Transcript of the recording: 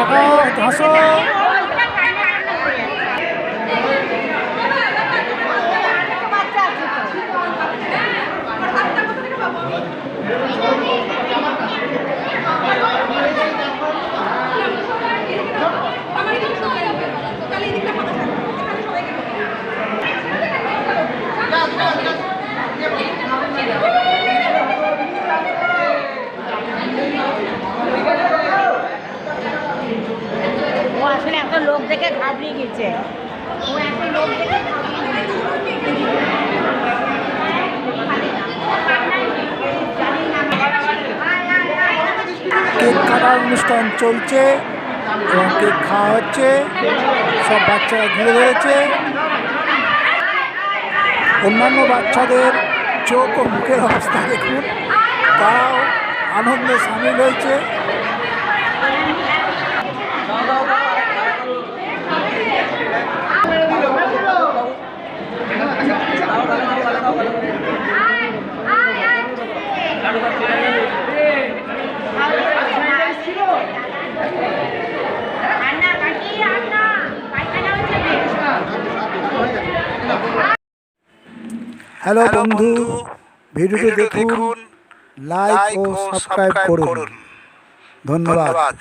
তাকাও, হাসো। ও আসলে এত লোক দেখে ঘাবড়িয়ে গেছে। ও এত লোক দেখে কেক কাটার অনুষ্ঠান চলছে এবং কেক খাওয়া হচ্ছে, সব বাচ্চারা ঘিরে ধরেছে। অন্যান্য বাচ্চাদের চোখ ও মুখের অবস্থা দেখুন, তারাও আনন্দে সামিল হয়েছে। হ্যালো বন্ধু, ভিডিওটি দেখুন, লাইক ও সাবস্ক্রাইব করুন। ধন্যবাদ।